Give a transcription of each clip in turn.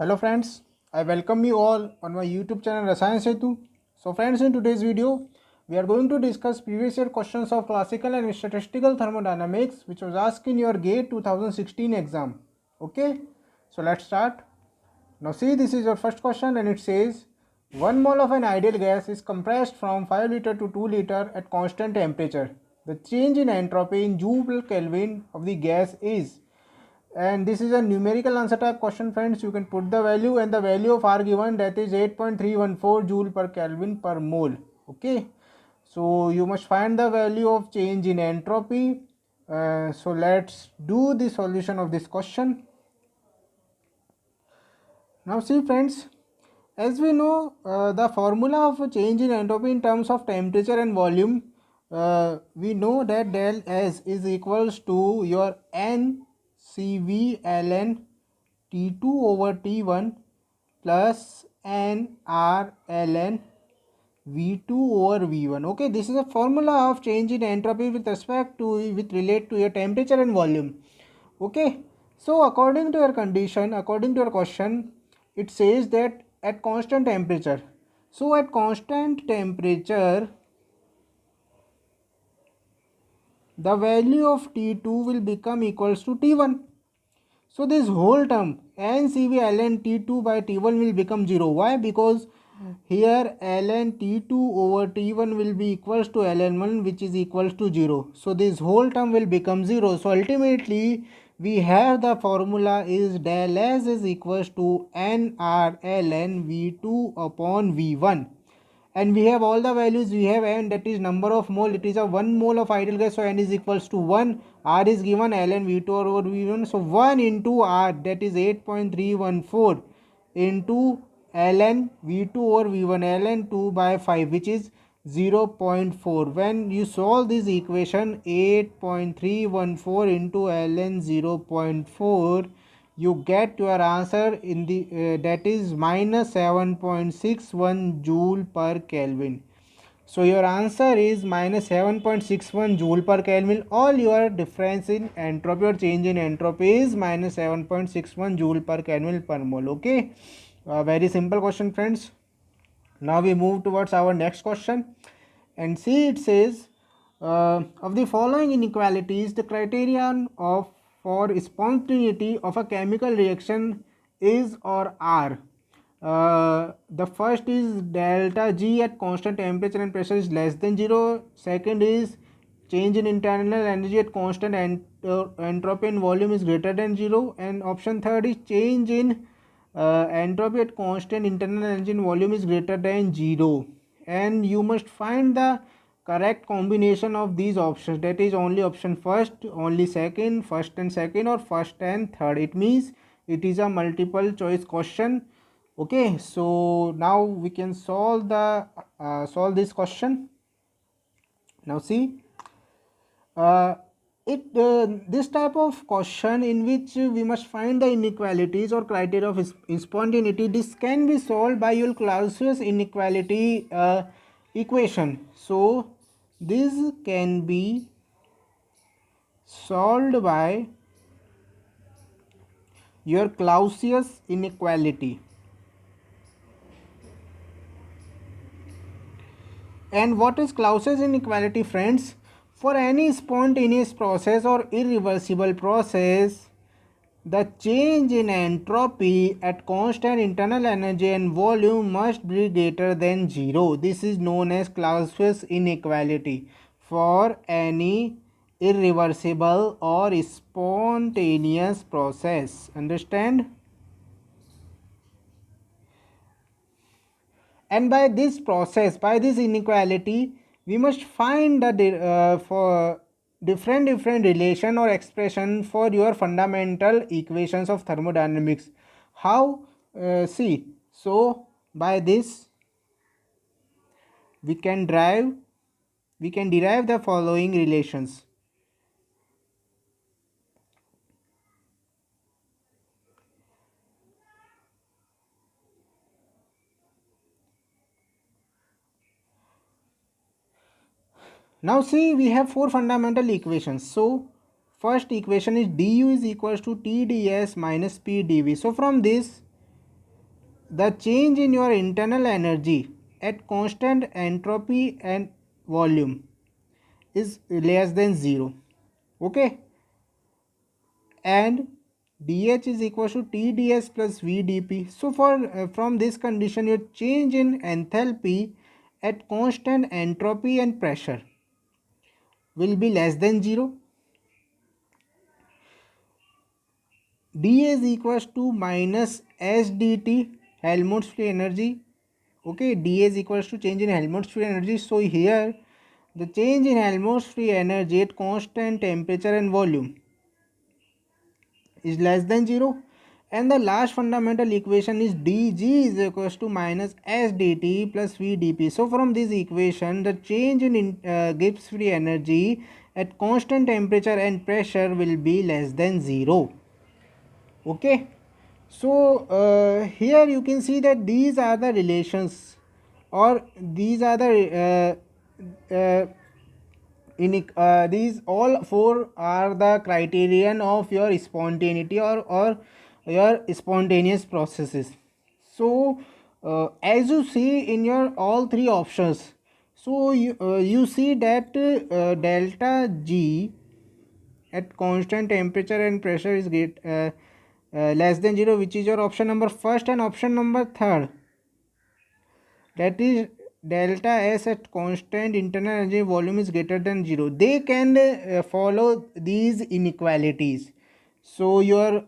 Hello friends, I welcome you all on my YouTube channel Rasayan Setu. So friends, in today's video, we are going to discuss previous year questions of classical and statistical thermodynamics which was asked in your GATE 2016 exam. Okay, so let's start. Now see, this is your first question and it says 1 mole of an ideal gas is compressed from 5 liter to 2 liter at constant temperature. The change in entropy in Joule Kelvin of the gas is, and this is a numerical answer type question friends. You can put the value and the value of R given, that is 8.314 joule per Kelvin per mole. Okay, so you must find the value of change in entropy. So let's do the solution of this question. Now see friends, as we know, the formula of a change in entropy in terms of temperature and volume, we know that del S is equals to your N CV ln T2 over T1 plus N R ln V2 over V1. Okay, this is a formula of change in entropy with respect to, with relate to your temperature and volume. Okay, so according to your condition, according to your question, it says that at constant temperature. So at constant temperature, the value of T2 will become equals to T1. So this whole term NCV ln T2 by T1 will become 0. Why? Because here ln T2 over T1 will be equals to ln 1, which is equals to 0. So this whole term will become 0. So ultimately we have the formula is del S is equals to NR ln V2 upon V1. And we have all the values. We have n, that is number of mole. It is a 1 mole of ideal gas, so n is equals to 1. R is given ln V2 over V1, so 1 into R, that is 8.314 into ln V2 over V1, ln 2 by 5, which is 0.4. When you solve this equation, 8.314 into ln 0.4, you get your answer in the that is minus 7.61 joule per Kelvin. So your answer is minus 7.61 joule per Kelvin. All your difference in entropy or change in entropy is minus 7.61 joule per Kelvin per mole. Okay, very simple question friends. Now we move towards our next question, and see, it says of the following inequalities, the criterion of for spontaneity of a chemical reaction is or are. The first is delta G at constant temperature and pressure is less than 0. Second is change in internal energy at constant entropy and volume is greater than 0. And option third is change in entropy at constant internal energy and volume is greater than 0. And you must find the correct combination of these options, that is only option first, only second, first and second, or first and third. It means it is a multiple choice question. Okay, so now we can solve the solve this question. Now see, this type of question in which we must find the inequalities or criteria of spontaneity, this can be solved by your Clausius inequality equation. So this can be solved by your Clausius inequality. And what is Clausius inequality friends? For any spontaneous process or irreversible process, the change in entropy at constant internal energy and volume must be greater than 0. This is known as Clausius inequality for any irreversible or spontaneous process. Understand? And by this process, by this inequality, we must find the for different relation or expression for your fundamental equations of thermodynamics. How? See, so by this we can derive the following relations. Now see, we have four fundamental equations. So first equation is du is equals to TdS minus PdV. So from this the change in your internal energy at constant entropy and volume is less than 0. Okay, and dH is equal to TdS plus VdP. So for from this condition, your change in enthalpy at constant entropy and pressure will be less than 0. dA is equals to minus S dt, Helmholtz free energy. Okay, dA is equals to change in Helmholtz free energy. So here the change in Helmholtz free energy at constant temperature and volume is less than 0, and the last fundamental equation is dg is equals to minus s dt plus v dp. So from this equation, the change in Gibbs free energy at constant temperature and pressure will be less than 0. Okay, so here you can see that these are the relations, or these are the these all four are the criterion of your spontaneity, or your spontaneous processes. So as you see in your all three options, so you see that delta G at constant temperature and pressure is less than 0, which is your option number first, and option number third, that is delta S at constant internal energy volume is greater than 0. They can follow these inequalities. So your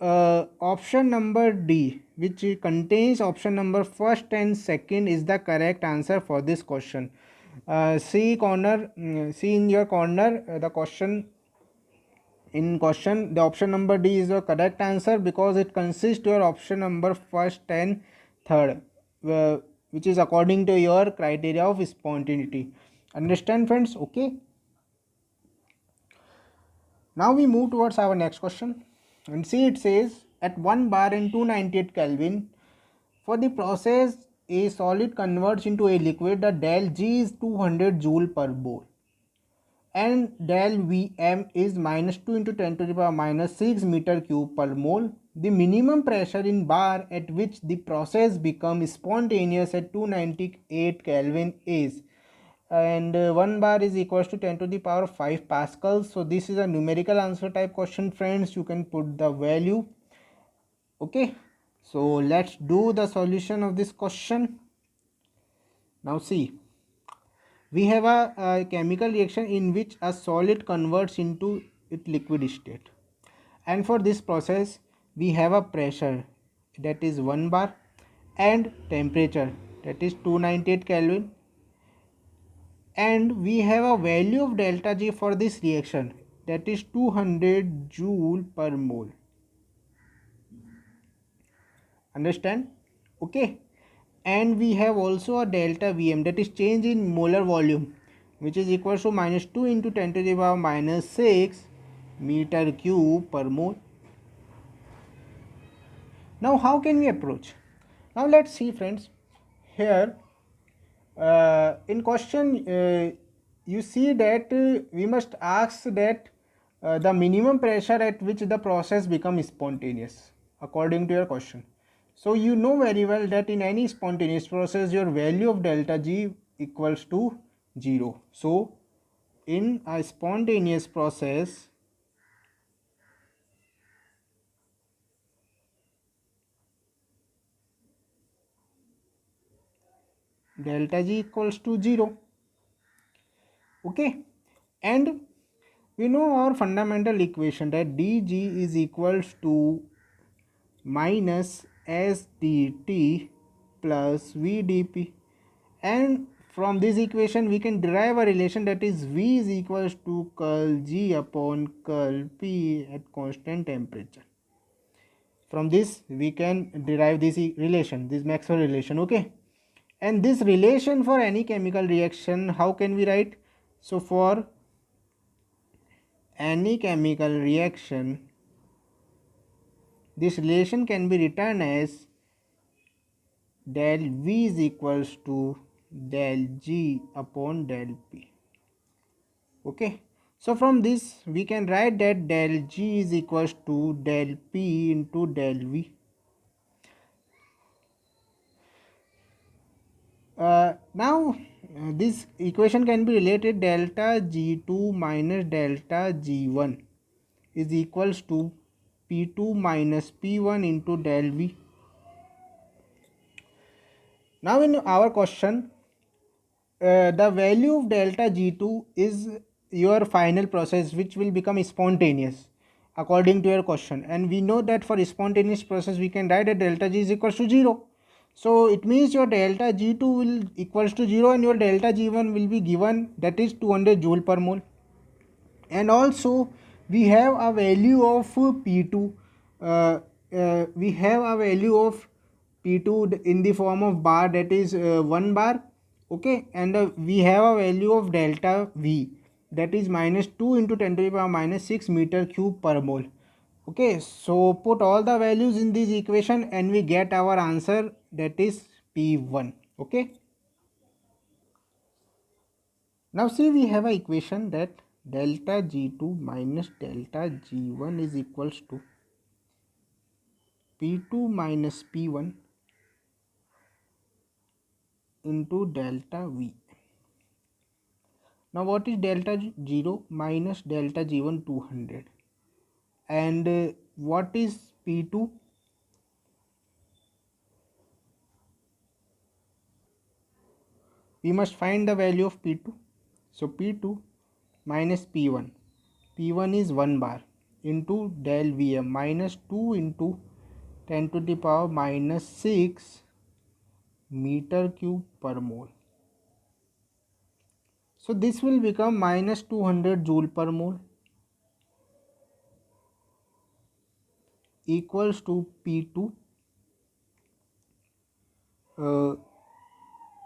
option number D, which contains option number first and second, is the correct answer for this question. See in your corner the question. In question, the option number D is the correct answer because it consists your option number first and third, which is according to your criteria of spontaneity. Understand, friends? Okay. Now we move towards our next question, and see, it says at 1 bar and 298 Kelvin, for the process a solid converts into a liquid, the del G is 200 joule per mole, and del Vm is minus 2 into 10 to the power minus 6 meter cube per mole. The minimum pressure in bar at which the process becomes spontaneous at 298 Kelvin is, and 1 bar is equals to 10 to the power 5 pascals. So this is a numerical answer type question, friends. You can put the value. Okay, so let's do the solution of this question. Now see, we have a chemical reaction in which a solid converts into its liquid state, and for this process we have a pressure, that is 1 bar, and temperature, that is 298 Kelvin, and we have a value of delta G for this reaction, that is 200 joule per mole. Understand? Okay, and we have also a delta Vm, that is change in molar volume, which is equal to minus 2 into 10 to the power minus 6 meter cube per mole. Now how can we approach? Now let's see, friends. Here in question you see that we must ask that the minimum pressure at which the process becomes spontaneous according to your question. So you know very well that in any spontaneous process your value of delta G equals to 0. So in a spontaneous process, delta G equals to 0. Okay, and we know our fundamental equation that dG is equals to minus S dt plus V dP, and from this equation we can derive a relation, that is V is equals to curl G upon curl P at constant temperature. From this we can derive this relation, this Maxwell relation. Okay, and this relation for any chemical reaction, how can we write? So for any chemical reaction, this relation can be written as del V is equals to del G upon del P. Okay, so from this we can write that del G is equals to del P into del V. Now this equation can be related. Delta G2 minus delta G1 is equals to P2 minus P1 into del V. Now in our question, the value of delta G2 is your final process which will become spontaneous according to your question, and we know that for spontaneous process we can write that delta G is equals to 0. So it means your delta G2 will equals to 0 and your delta G1 will be given, that is 200 joule per mole. And also we have a value of P2. We have a value of P2 in the form of bar, that is 1 bar. Okay, and we have a value of delta V, that is minus 2 into 10 to the power minus 6 meter cube per mole. Okay, so put all the values in this equation and we get our answer, that is P1. Okay, now see, we have an equation that delta G2 minus delta G1 is equals to P2 minus P1 into delta V. Now what is delta 0 minus delta G1? 200. And what is P2? We must find the value of P2. So P2 minus P1. P1 is 1 bar into del Vm minus 2 into 10 to the power minus 6 meter cube per mole. So this will become minus 200 joule per mole equals to P2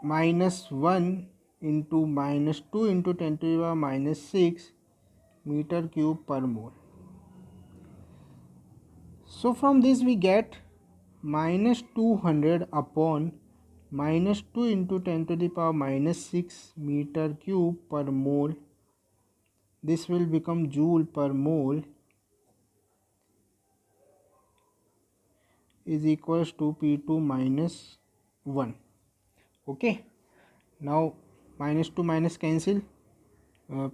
minus 1 into minus 2 into 10 to the power minus 6 meter cube per mole. So from this we get minus 200 upon minus 2 into 10 to the power minus 6 meter cube per mole. This will become joule per mole is equals to P2 minus 1. Okay, now minus to minus cancel,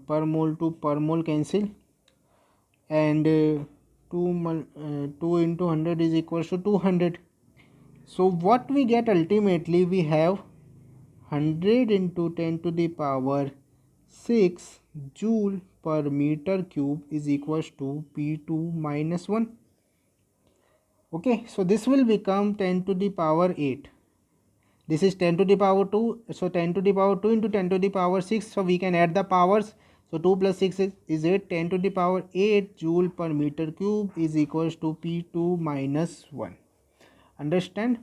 per mole to per mole cancel, and 2 into 100 is equals to 200. So what we get ultimately, we have 100 into 10 to the power 6 joule per meter cube is equals to P2 minus 1. Okay, so this will become 10 to the power 8. This is 10 to the power 2. So 10 to the power 2 into 10 to the power 6. So we can add the powers. So 2 plus 6 is 8. 10 to the power 8 joule per meter cube is equals to P2 minus 1. Understand?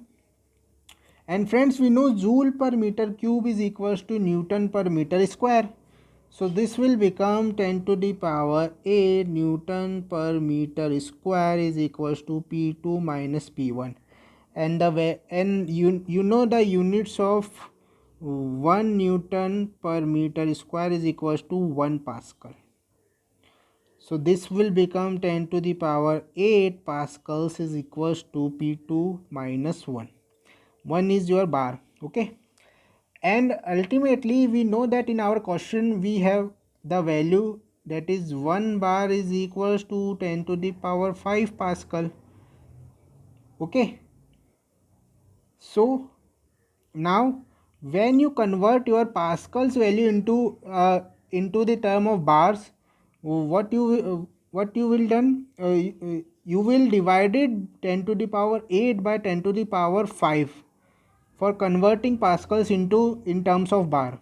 And friends, we know joule per meter cube is equals to Newton per meter square. So this will become 10 to the power 8 Newton per meter square is equals to P2 minus P1. And you know the units of 1 Newton per meter square is equals to 1 Pascal. So this will become 10 to the power 8 pascals is equals to P2 minus 1. 1 is your bar. Okay, and ultimately we know that in our question we have the value, that is 1 bar is equals to 10 to the power 5 Pascal. Okay, so now when you convert your Pascal's value into the term of bars, what you will done, you will divide it 10 to the power 8 by 10 to the power 5 for converting Pascals in terms of bar.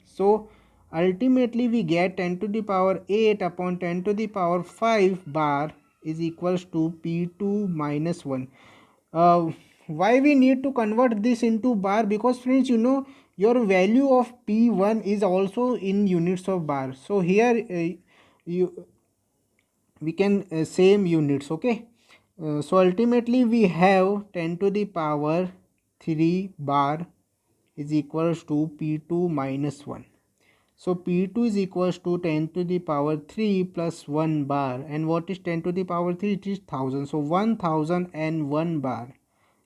So ultimately we get 10 to the power 8 upon 10 to the power 5 bar is equals to P2 minus 1. Why we need to convert this into bar? Because friends, you know your value of P1 is also in units of bar. So here we can same units. Okay, so ultimately we have 10 to the power 3 bar is equals to P2 minus 1. So P2 is equals to 10 to the power 3 plus 1 bar. And what is 10 to the power 3? It is 1000. So 1001 bar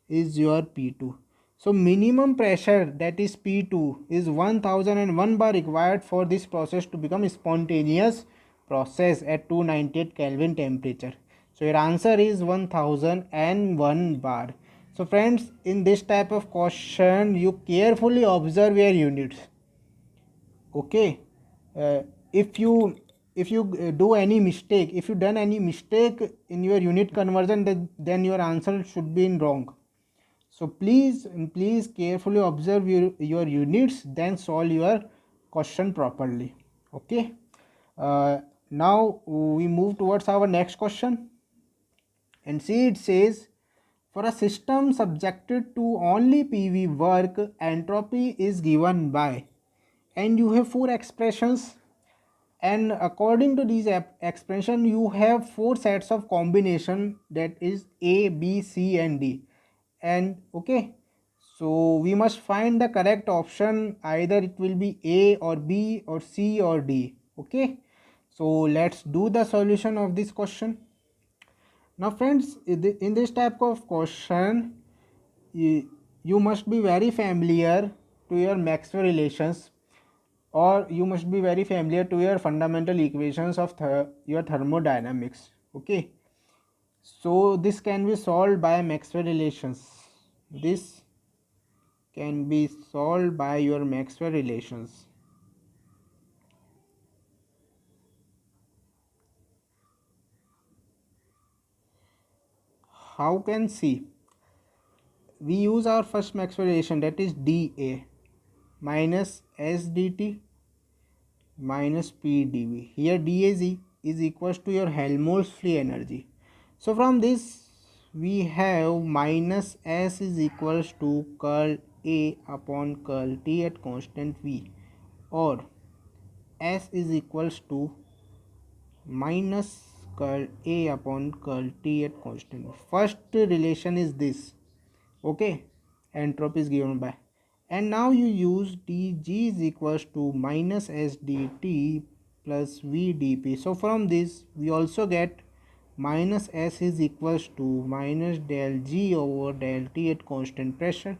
is your P2. So minimum pressure, that is P2, is 1001 bar required for this process to become spontaneous process at 298 Kelvin temperature. So your answer is 1001 bar. So friends, in this type of question you carefully observe your units. Okay, if you do any mistake, if you done any mistake in your unit conversion, then your answer should be in wrong. So please carefully observe your units, then solve your question properly. Okay, now we move towards our next question, and see, it says, for a system subjected to only PV work, entropy is given by, and you have four expressions, and according to these expression you have four sets of combination, that is A, B, C and D. And okay, so we must find the correct option, either it will be A or B or C or D. Okay, so let's do the solution of this question. Now friends, in this type of question, you must be very familiar to your Maxwell relations, or you must be very familiar to your fundamental equations of your thermodynamics. Okay, so this can be solved by Maxwell relations. This can be solved by your Maxwell relations. How can see? We use our first Maxwell relation, that is dA minus S dt minus P dV. Here dA is equals to your Helmholtz free energy. So from this we have minus S is equals to curl A upon curl T at constant V, or S is equals to minus curl A upon curl T at constant. First relation is this. Okay, entropy is given by, and now you use dG is equals to minus S dt plus V dP. So from this we also get minus S is equals to minus del G over del T at constant pressure,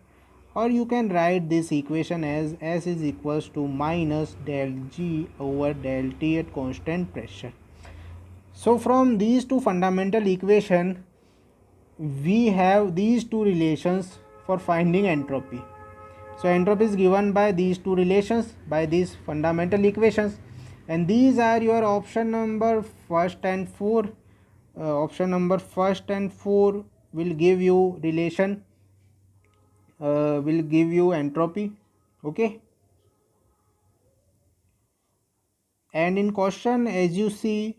or you can write this equation as S is equals to minus del G over del T at constant pressure. So from these two fundamental equations we have these two relations for finding entropy. So entropy is given by these two relations, by these fundamental equations, and these are your option number first and 4. Option number first and 4 will give you relation, will give you entropy. Okay, and in question, as you see,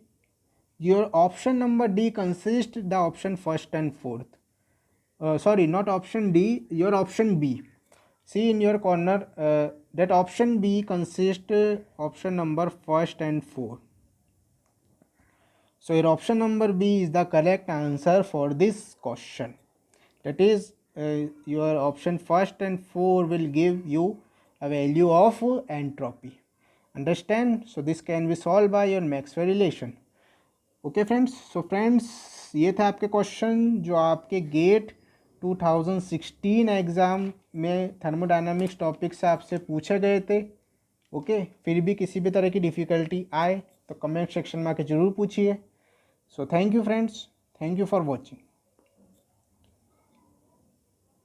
your option number D consists the option first and fourth. Sorry, not option D, your option B. See in your corner, that option B consists option number first and 4. So your option number B is the correct answer for this question. That is, your option first and 4 will give you a value of entropy. Understand? So this can be solved by your Maxwell relation. Okay friends, so friends ये था आपके question जो आपके gate 2016 exam में thermodynamics topic से आपसे पूछे गए थे. ओके, फिर भी किसी भी तरह की डिफ़िकल्टी आए तो कमेंट सेक्शन में आके ज़रूर पूछिए. So thank you friends, thank you for watching.